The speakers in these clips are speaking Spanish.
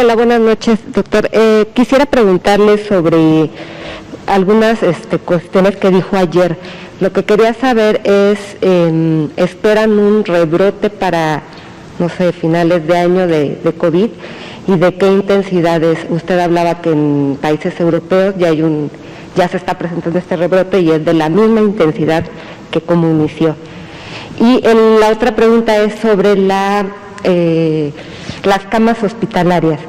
Hola, buenas noches, doctor. Quisiera preguntarle sobre algunas cuestiones que dijo ayer. Lo que quería saber es, ¿esperan un rebrote para, no sé, finales de año de COVID? ¿Y de qué intensidades? Usted hablaba que en países europeos ya se está presentando este rebrote y es de la misma intensidad que como inició. Y la otra pregunta es sobre las camas hospitalarias.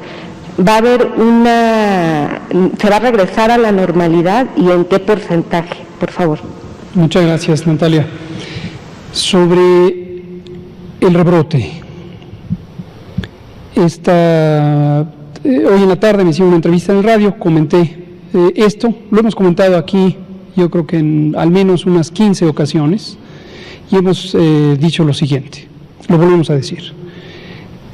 ¿Va a haber se va a regresar a la normalidad y en qué porcentaje, por favor? Muchas gracias, Natalia. Sobre el rebrote, hoy en la tarde me hicieron una entrevista en el radio, comenté esto, lo hemos comentado aquí, yo creo que en al menos unas 15 ocasiones, y hemos dicho lo siguiente, lo volvemos a decir.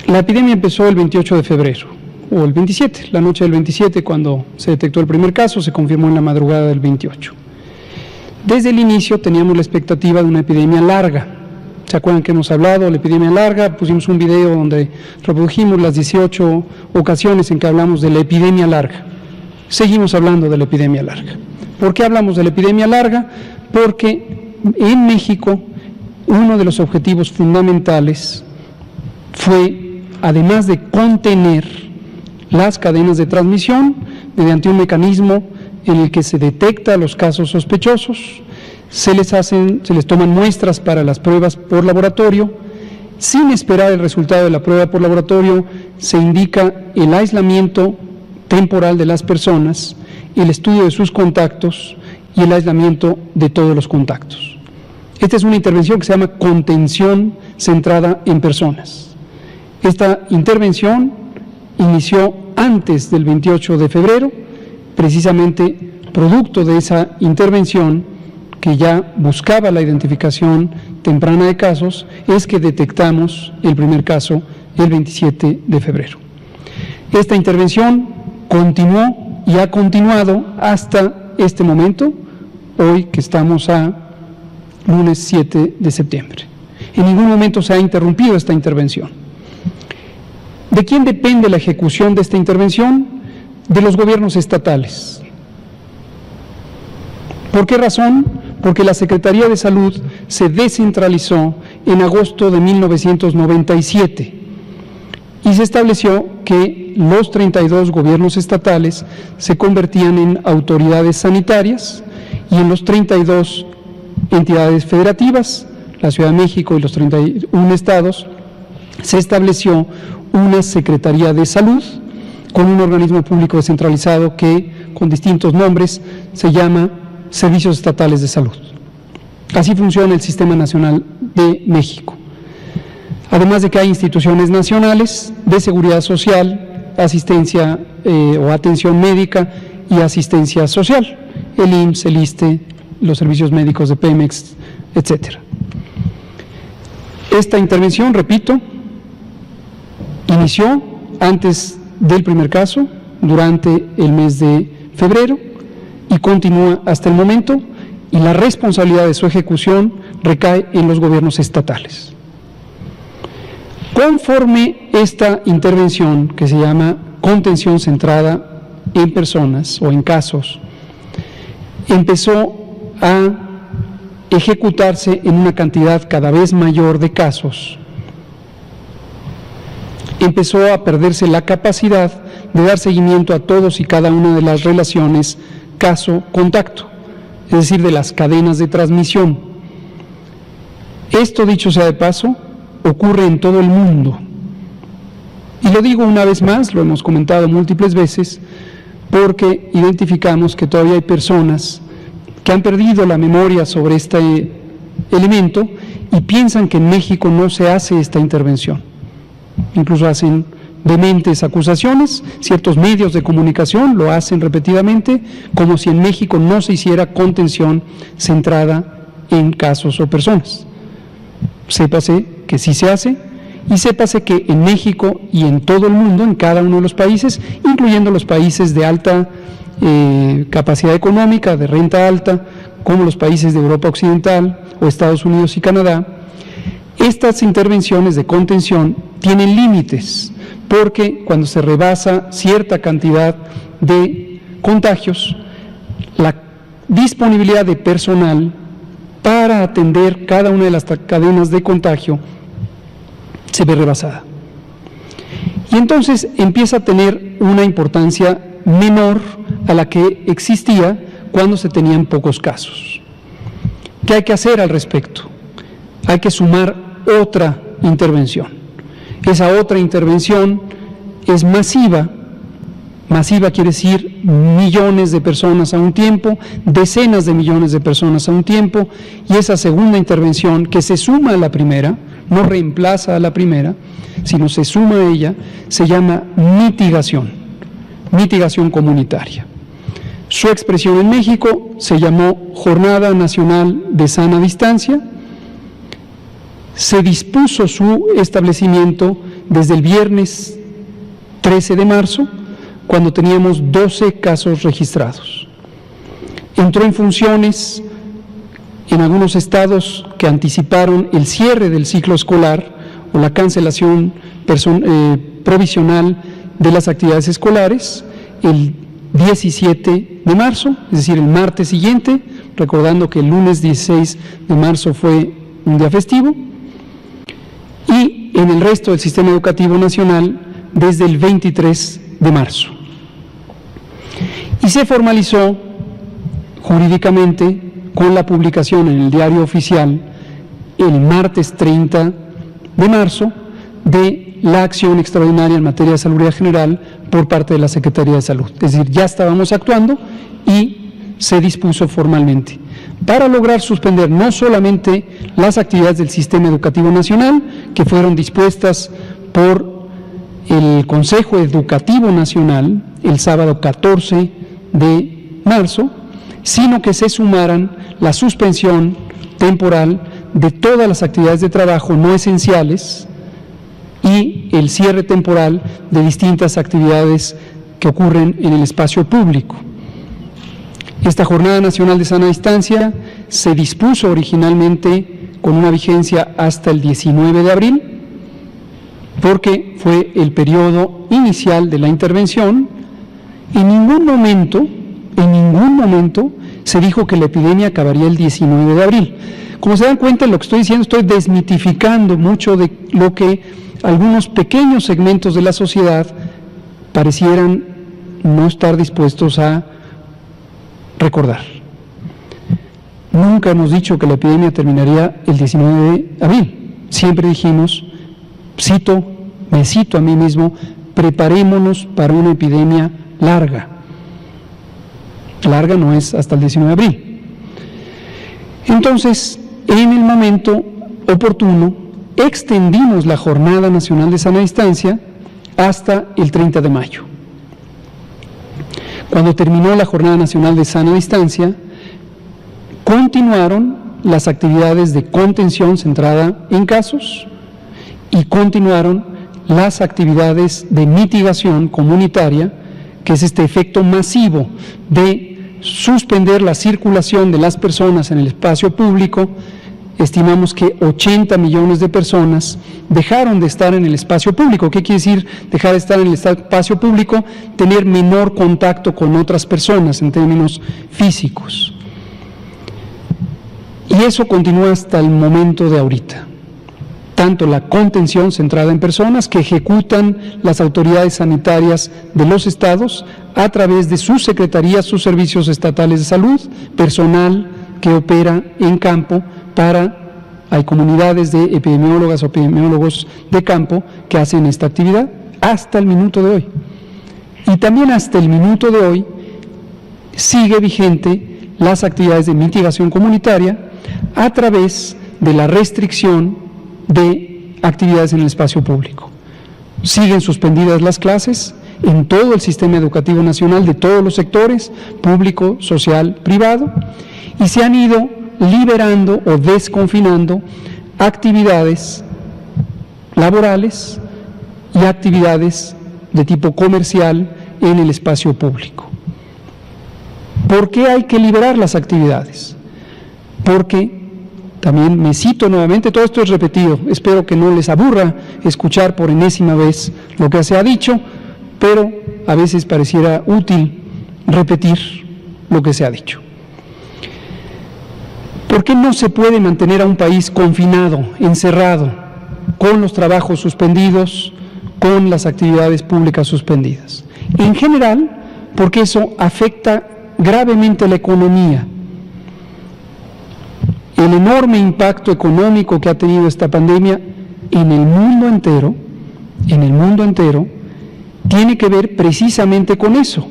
La epidemia empezó el 28 de febrero, o el 27, la noche del 27, cuando se detectó el primer caso, se confirmó en la madrugada del 28. Desde el inicio teníamos la expectativa de una epidemia larga. ¿Se acuerdan que hemos hablado de la epidemia larga? Pusimos un video donde reprodujimos las 18 ocasiones en que hablamos de la epidemia larga. Seguimos hablando de la epidemia larga. ¿Por qué hablamos de la epidemia larga? Porque en México uno de los objetivos fundamentales fue, además de contener las cadenas de transmisión mediante un mecanismo en el que se detecta los casos sospechosos, se les toman muestras para las pruebas por laboratorio, sin esperar el resultado de la prueba por laboratorio, se indica el aislamiento temporal de las personas, el estudio de sus contactos y el aislamiento de todos los contactos. Esta es una intervención que se llama contención centrada en personas. Esta intervención inició antes del 28 de febrero, precisamente producto de esa intervención que ya buscaba la identificación temprana de casos, es que detectamos el primer caso el 27 de febrero. Esta intervención continuó y ha continuado hasta este momento, hoy que estamos a lunes 7 de septiembre. En ningún momento se ha interrumpido esta intervención. ¿De quién depende la ejecución de esta intervención? De los gobiernos estatales. ¿Por qué razón? Porque la Secretaría de Salud se descentralizó en agosto de 1997 y se estableció que los 32 gobiernos estatales se convertían en autoridades sanitarias y en los 32 entidades federativas, la Ciudad de México y los 31 estados, se estableció una Secretaría de Salud con un organismo público descentralizado que, con distintos nombres, se llama Servicios Estatales de Salud. Así funciona el Sistema Nacional de México. Además de que hay instituciones nacionales de seguridad social, asistencia o atención médica y asistencia social, el IMSS, el ISSSTE, los servicios médicos de Pemex, etcétera. Esta intervención, repito, inició antes del primer caso, durante el mes de febrero, y continúa hasta el momento, y la responsabilidad de su ejecución recae en los gobiernos estatales. Conforme esta intervención, que se llama contención centrada en personas o en casos, empezó a ejecutarse en una cantidad cada vez mayor de casos, empezó a perderse la capacidad de dar seguimiento a todos y cada una de las relaciones caso-contacto, es decir, de las cadenas de transmisión. Esto, dicho sea de paso, ocurre en todo el mundo. Y lo digo una vez más, lo hemos comentado múltiples veces, porque identificamos que todavía hay personas que han perdido la memoria sobre este elemento y piensan que en México no se hace esta intervención. Incluso hacen vehementes acusaciones, ciertos medios de comunicación lo hacen repetidamente, como si en México no se hiciera contención centrada en casos o personas. Sépase que sí se hace, y sépase que en México y en todo el mundo, en cada uno de los países, incluyendo los países de alta capacidad económica, de renta alta, como los países de Europa Occidental o Estados Unidos y Canadá, estas intervenciones de contención tienen límites, porque cuando se rebasa cierta cantidad de contagios, la disponibilidad de personal para atender cada una de las cadenas de contagio se ve rebasada. Y entonces empieza a tener una importancia menor a la que existía cuando se tenían pocos casos. ¿Qué hay que hacer al respecto? Hay que sumar otra intervención. Esa otra intervención es masiva. Masiva quiere decir millones de personas a un tiempo, decenas de millones de personas a un tiempo, y esa segunda intervención que se suma a la primera, no reemplaza a la primera, sino se suma a ella, se llama mitigación comunitaria. Su expresión en México se llamó Jornada Nacional de Sana Distancia. Se dispuso su establecimiento desde el viernes 13 de marzo, cuando teníamos 12 casos registrados. Entró en funciones en algunos estados que anticiparon el cierre del ciclo escolar o la cancelación provisional de las actividades escolares el 17 de marzo, es decir, el martes siguiente, recordando que el lunes 16 de marzo fue un día festivo, y en el resto del sistema educativo nacional desde el 23 de marzo. Y se formalizó jurídicamente con la publicación en el Diario Oficial el martes 30 de marzo de la acción extraordinaria en materia de salubridad general por parte de la Secretaría de Salud. Es decir, ya estábamos actuando y se dispuso formalmente para lograr suspender no solamente las actividades del Sistema Educativo Nacional, que fueron dispuestas por el Consejo Educativo Nacional el sábado 14 de marzo, sino que se sumaran la suspensión temporal de todas las actividades de trabajo no esenciales y el cierre temporal de distintas actividades que ocurren en el espacio público. Esta Jornada Nacional de Sana Distancia se dispuso originalmente con una vigencia hasta el 19 de abril, porque fue el periodo inicial de la intervención. En ningún momento se dijo que la epidemia acabaría el 19 de abril. Como se dan cuenta, lo que estoy diciendo, estoy desmitificando mucho de lo que algunos pequeños segmentos de la sociedad parecieran no estar dispuestos a recordar. Nunca hemos dicho que la epidemia terminaría el 19 de abril. Siempre dijimos, me cito a mí mismo, preparémonos para una epidemia larga. Larga no es hasta el 19 de abril. Entonces, en el momento oportuno, extendimos la Jornada Nacional de Sana Distancia hasta el 30 de mayo. Cuando terminó la Jornada Nacional de Sana Distancia, continuaron las actividades de contención centrada en casos y continuaron las actividades de mitigación comunitaria, que es este efecto masivo de suspender la circulación de las personas en el espacio público. Estimamos que 80 millones de personas dejaron de estar en el espacio público. ¿Qué quiere decir dejar de estar en el espacio público? Tener menor contacto con otras personas en términos físicos. Y eso continúa hasta el momento de ahorita. Tanto la contención centrada en personas que ejecutan las autoridades sanitarias de los estados a través de sus secretarías, sus servicios estatales de salud, personal que opera en campo hay comunidades de epidemiólogas o epidemiólogos de campo que hacen esta actividad hasta el minuto de hoy. Y también hasta el minuto de hoy sigue vigente las actividades de mitigación comunitaria a través de la restricción de actividades en el espacio público. Siguen suspendidas las clases en todo el sistema educativo nacional de todos los sectores, público, social, privado, y se han ido liberando o desconfinando actividades laborales y actividades de tipo comercial en el espacio público. ¿Por qué hay que liberar las actividades? Porque También me cito nuevamente, todo esto es repetido, espero que no les aburra escuchar por enésima vez lo que se ha dicho, pero a veces pareciera útil repetir lo que se ha dicho. ¿Por qué no se puede mantener a un país confinado, encerrado, con los trabajos suspendidos, con las actividades públicas suspendidas? En general, porque eso afecta gravemente la economía. El enorme impacto económico que ha tenido esta pandemia en el mundo entero, tiene que ver precisamente con eso,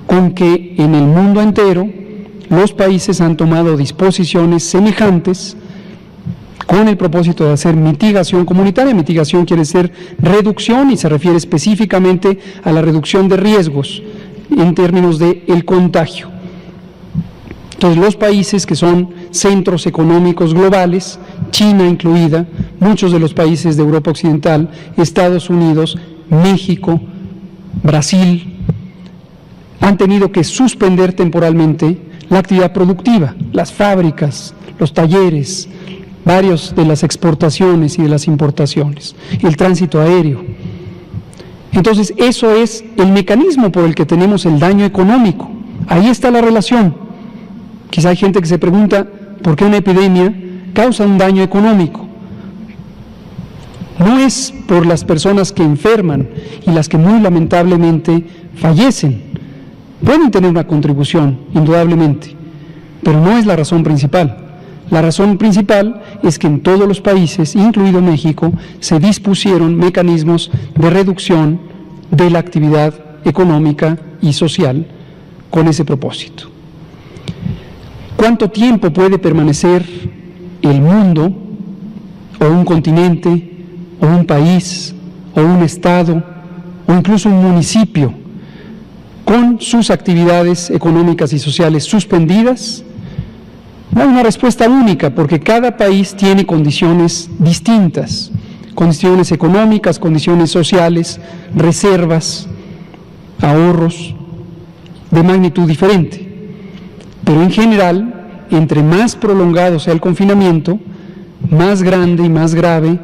con que en el mundo entero los países han tomado disposiciones semejantes con el propósito de hacer mitigación comunitaria. Mitigación quiere decir reducción y se refiere específicamente a la reducción de riesgos en términos del contagio. Entonces, los países que son centros económicos globales, China incluida, muchos de los países de Europa Occidental, Estados Unidos, México, Brasil, han tenido que suspender temporalmente la actividad productiva, las fábricas, los talleres, varios de las exportaciones y de las importaciones, el tránsito aéreo. Entonces, eso es el mecanismo por el que tenemos el daño económico. Ahí está la relación. Quizá hay gente que se pregunta por qué una epidemia causa un daño económico. No es por las personas que enferman y las que muy lamentablemente fallecen. Pueden tener una contribución, indudablemente, pero no es la razón principal. La razón principal es que en todos los países, incluido México, se dispusieron mecanismos de reducción de la actividad económica y social con ese propósito. ¿Cuánto tiempo puede permanecer el mundo, o un continente, o un país, o un estado, o incluso un municipio, con sus actividades económicas y sociales suspendidas? No hay una respuesta única, porque cada país tiene condiciones distintas, condiciones económicas, condiciones sociales, reservas, ahorros de magnitud diferente. Pero en general, entre más prolongado sea el confinamiento, más grande y más grave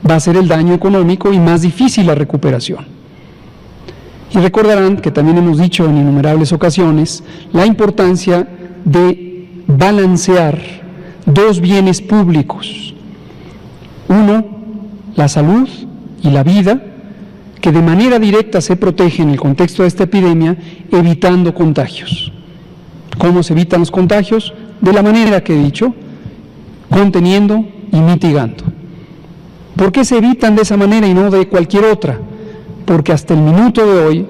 va a ser el daño económico y más difícil la recuperación. Y recordarán que también hemos dicho en innumerables ocasiones la importancia de balancear dos bienes públicos. Uno, la salud y la vida, que de manera directa se protege en el contexto de esta epidemia, evitando contagios. ¿Cómo se evitan los contagios? De la manera que he dicho, conteniendo y mitigando. ¿Por qué se evitan de esa manera y no de cualquier otra? Porque hasta el minuto de hoy,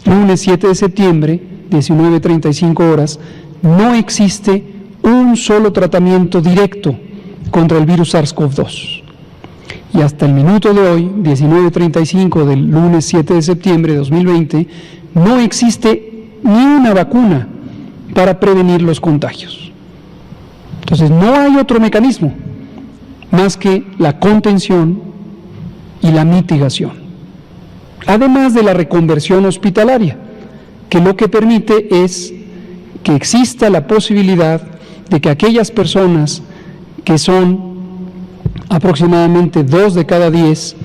lunes 7 de septiembre, 19:35 horas, no existe un solo tratamiento directo contra el virus SARS-CoV-2. Y hasta el minuto de hoy, 19:35 del lunes 7 de septiembre de 2020, no existe ni una vacuna para prevenir los contagios. Entonces, no hay otro mecanismo más que la contención y la mitigación. Además de la reconversión hospitalaria, que lo que permite es que exista la posibilidad de que aquellas personas que son aproximadamente 2 de cada 10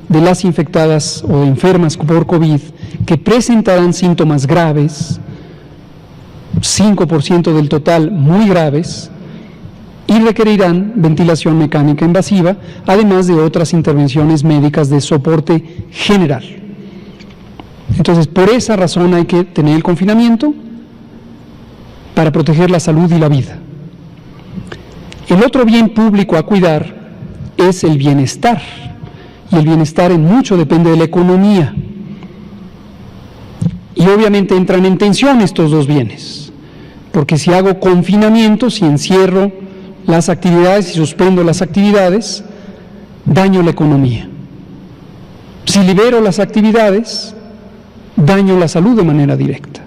de las infectadas o enfermas por COVID, que presentarán síntomas graves, 5% del total muy graves, y requerirán ventilación mecánica invasiva, además de otras intervenciones médicas de soporte general. Entonces, por esa razón hay que tener el confinamiento para proteger la salud y la vida. El otro bien público a cuidar es el bienestar, y el bienestar en mucho depende de la economía. Y obviamente entran en tensión estos dos bienes, porque si hago confinamiento, si encierro las actividades y suspendo las actividades, daño la economía. Si libero las actividades, daño la salud de manera directa.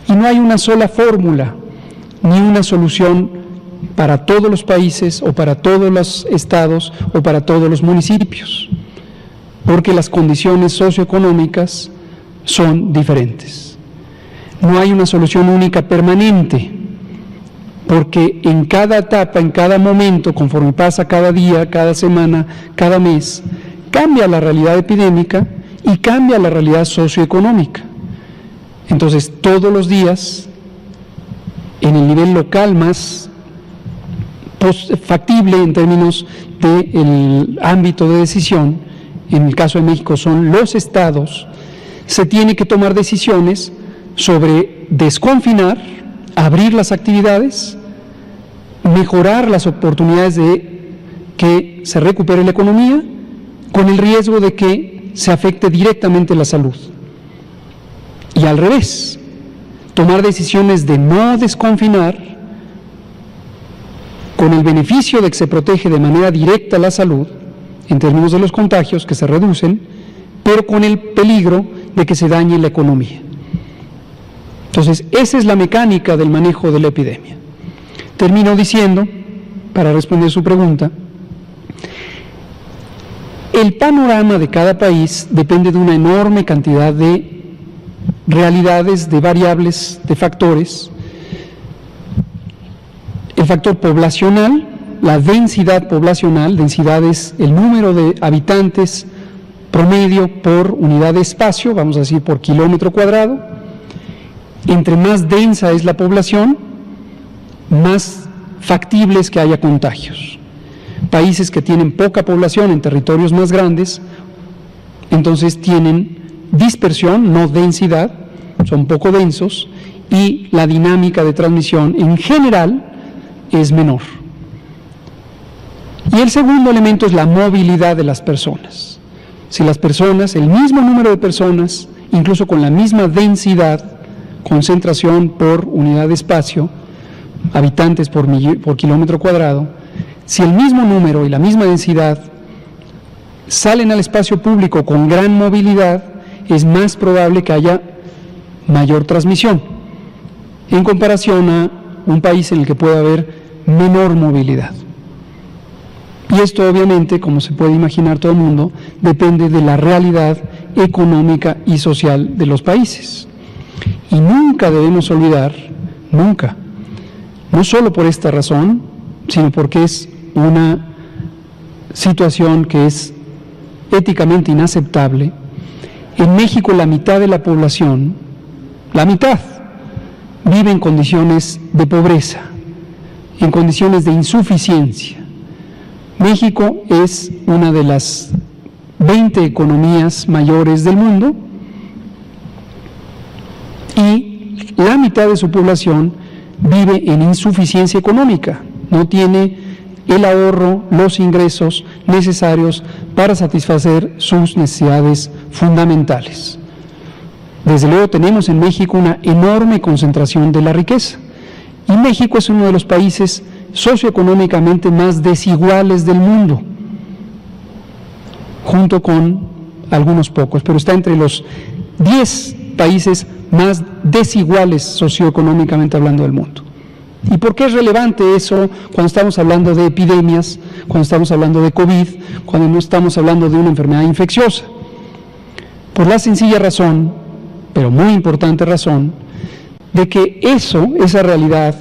Y no hay una sola fórmula, ni una solución para todos los países, o para todos los estados, o para todos los municipios, porque las condiciones socioeconómicas son diferentes. No hay una solución única permanente. porque en cada etapa, en cada momento, conforme pasa cada día, cada semana, cada mes, cambia la realidad epidémica y cambia la realidad socioeconómica. Entonces, todos los días, en el nivel local más factible en términos del ámbito de decisión, en el caso de México son los estados, se tiene que tomar decisiones sobre desconfinar, abrir las actividades, mejorar las oportunidades de que se recupere la economía, con el riesgo de que se afecte directamente la salud. Y al revés, tomar decisiones de no desconfinar, con el beneficio de que se protege de manera directa la salud, en términos de los contagios que se reducen, pero con el peligro de que se dañe la economía. Entonces, esa es la mecánica del manejo de la epidemia. Termino diciendo, para responder su pregunta, el panorama de cada país depende de una enorme cantidad de realidades, de variables, de factores. El factor poblacional, la densidad poblacional, densidad es el número de habitantes promedio por unidad de espacio, vamos a decir por kilómetro cuadrado. Entre más densa es la población, más factible es que haya contagios. Países que tienen poca población en territorios más grandes, entonces tienen dispersión, no densidad, son poco densos, y la dinámica de transmisión en general es menor. Y el segundo elemento es la movilidad de las personas. Si las personas, el mismo número de personas, incluso con la misma densidad, concentración por unidad de espacio, habitantes por kilómetro cuadrado, si el mismo número y la misma densidad salen al espacio público con gran movilidad, es más probable que haya mayor transmisión, en comparación a un país en el que puede haber menor movilidad. Y esto obviamente, como se puede imaginar todo el mundo, depende de la realidad económica y social de los países. Y nunca debemos olvidar, nunca, no solo por esta razón, sino porque es una situación que es éticamente inaceptable. En México la mitad de la población, la mitad, vive en condiciones de pobreza, en condiciones de insuficiencia. México es una de las 20 economías mayores del mundo y la mitad de su población vive en insuficiencia económica, no tiene el ahorro, los ingresos necesarios para satisfacer sus necesidades fundamentales. Desde luego tenemos en México una enorme concentración de la riqueza y México es uno de los países socioeconómicamente más desiguales del mundo, junto con algunos pocos, pero está entre los 10 países más desiguales socioeconómicamente hablando del mundo. ¿Y por qué es relevante eso cuando estamos hablando de epidemias, cuando estamos hablando de COVID, cuando no estamos hablando de una enfermedad infecciosa? Por la sencilla razón, pero muy importante razón, de que esa realidad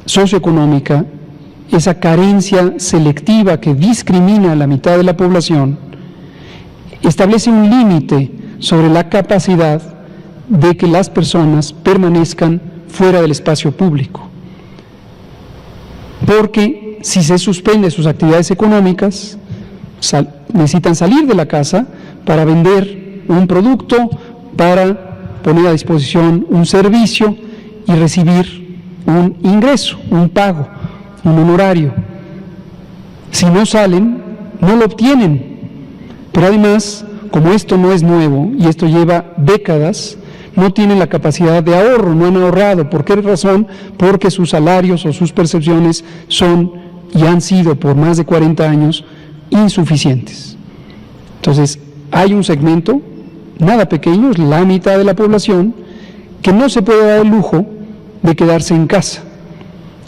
socioeconómica, esa carencia selectiva que discrimina a la mitad de la población, establece un límite sobre la capacidad de que las personas permanezcan fuera del espacio público. Porque si se suspenden sus actividades económicas, necesitan salir de la casa para vender un producto, para poner a disposición un servicio y recibir un ingreso, un pago, un honorario. Si no salen, no lo obtienen. Pero además, como esto no es nuevo y esto lleva décadas, no tienen la capacidad de ahorro, no han ahorrado. ¿Por qué razón? Porque sus salarios o sus percepciones son y han sido por más de 40 años insuficientes. Entonces, hay un segmento, nada pequeño, es la mitad de la población, que no se puede dar el lujo de quedarse en casa.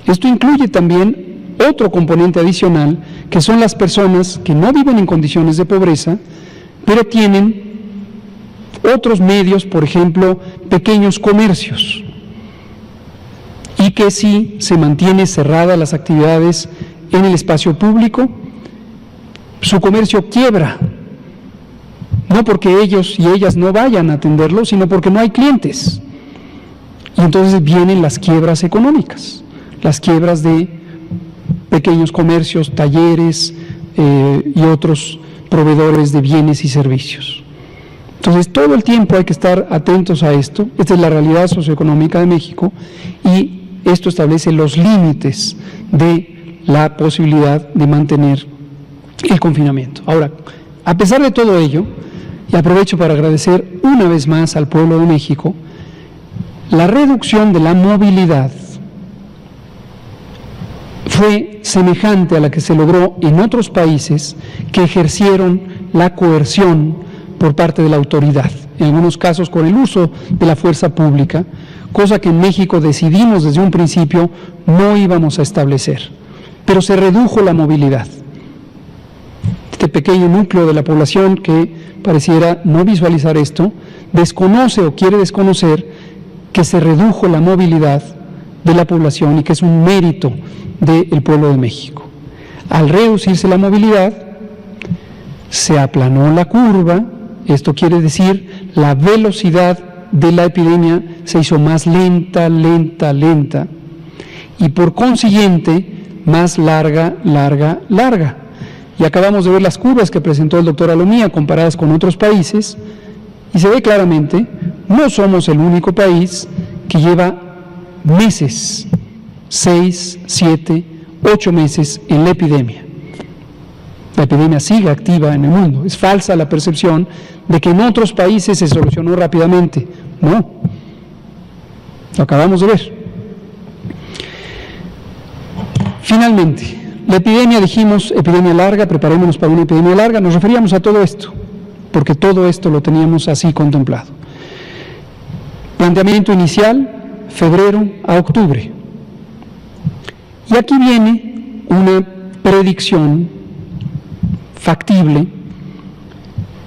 Esto incluye también otro componente adicional, que son las personas que no viven en condiciones de pobreza, pero tienen otros medios, por ejemplo, pequeños comercios, y que si se mantiene cerradas las actividades en el espacio público, su comercio quiebra, no porque ellos y ellas no vayan a atenderlo, sino porque no hay clientes. Y entonces vienen las quiebras económicas, las quiebras de pequeños comercios, talleres y otros proveedores de bienes y servicios. Entonces, todo el tiempo hay que estar atentos a esto. Esta es la realidad socioeconómica de México y esto establece los límites de la posibilidad de mantener el confinamiento. Ahora, a pesar de todo ello, y aprovecho para agradecer una vez más al pueblo de México, la reducción de la movilidad fue semejante a la que se logró en otros países que ejercieron la coerción por parte de la autoridad, en algunos casos con el uso de la fuerza pública, cosa que en México decidimos desde un principio no íbamos a establecer, pero se redujo la movilidad. Este pequeño núcleo de la población que pareciera no visualizar esto, desconoce o quiere desconocer que se redujo la movilidad de la población y que es un mérito del pueblo de México. Al reducirse la movilidad, se aplanó la curva, esto quiere decir la velocidad de la epidemia se hizo más lenta, y por consiguiente más larga. Y acabamos de ver las curvas que presentó el doctor Alomía comparadas con otros países, y se ve claramente, no somos el único país que lleva meses, 6, 7, 8 meses en la epidemia. La epidemia sigue activa en el mundo. Es falsa la percepción de que en otros países se solucionó rápidamente. No, lo acabamos de ver. Finalmente, la epidemia, dijimos, epidemia larga, preparémonos para una epidemia larga, nos referíamos a todo esto, porque todo esto lo teníamos así contemplado. Planteamiento inicial, febrero a octubre. Y aquí viene una predicción factible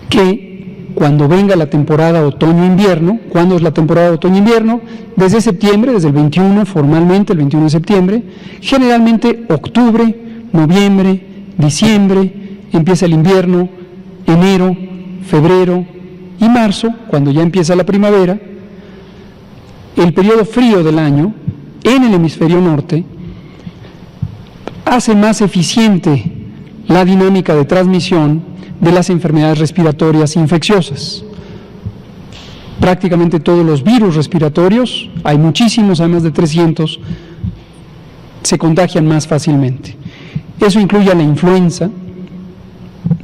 que cuando venga la temporada otoño-invierno, ¿cuándo es la temporada otoño-invierno? Desde septiembre, desde el 21 formalmente, el 21 de septiembre, generalmente octubre, noviembre, diciembre, empieza el invierno, enero, febrero y marzo, cuando ya empieza la primavera, el periodo frío del año en el hemisferio norte hace más eficiente la dinámica de transmisión de las enfermedades respiratorias infecciosas. Prácticamente todos los virus respiratorios, hay muchísimos, hay más de 300, se contagian más fácilmente. Eso incluye a la influenza.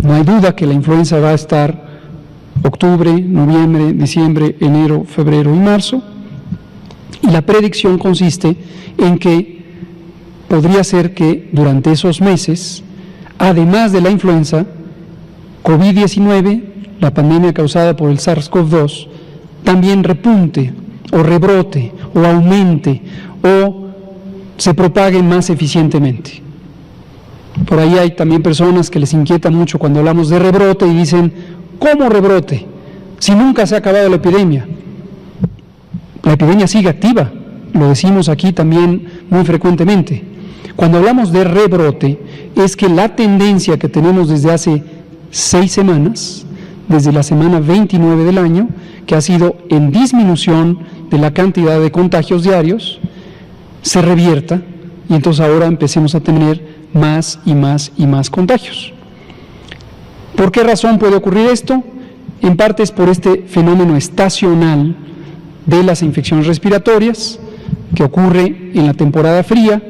No hay duda que la influenza va a estar octubre, noviembre, diciembre, enero, febrero y marzo. Y la predicción consiste en que podría ser que durante esos meses, además de la influenza, COVID-19, la pandemia causada por el SARS-CoV-2, también repunte o rebrote o aumente o se propague más eficientemente. Por ahí hay también personas que les inquieta mucho cuando hablamos de rebrote y dicen, ¿cómo rebrote? Si nunca se ha acabado la epidemia. La epidemia sigue activa, lo decimos aquí también muy frecuentemente. Cuando hablamos de rebrote, es que la tendencia que tenemos desde hace 6 semanas, desde la semana 29 del año, que ha sido en disminución de la cantidad de contagios diarios, se revierta y entonces ahora empecemos a tener más y más contagios. ¿Por qué razón puede ocurrir esto? En parte es por este fenómeno estacional de las infecciones respiratorias que ocurre en la temporada fría,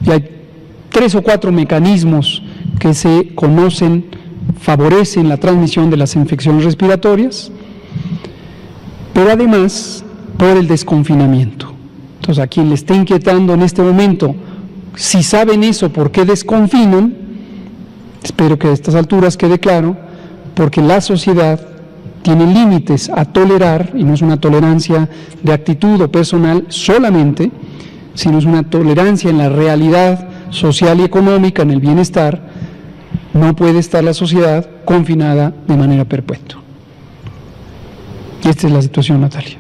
y hay 3 o 4 mecanismos que se conocen, favorecen la transmisión de las infecciones respiratorias, pero además por el desconfinamiento. Entonces, a quien le esté inquietando en este momento, si saben eso, ¿por qué desconfinan? Espero que a estas alturas quede claro, porque la sociedad tiene límites a tolerar, y no es una tolerancia de actitud o personal solamente, sino es una tolerancia en la realidad social y económica, en el bienestar. No puede estar la sociedad confinada de manera perpetua. Y esta es la situación, Natalia.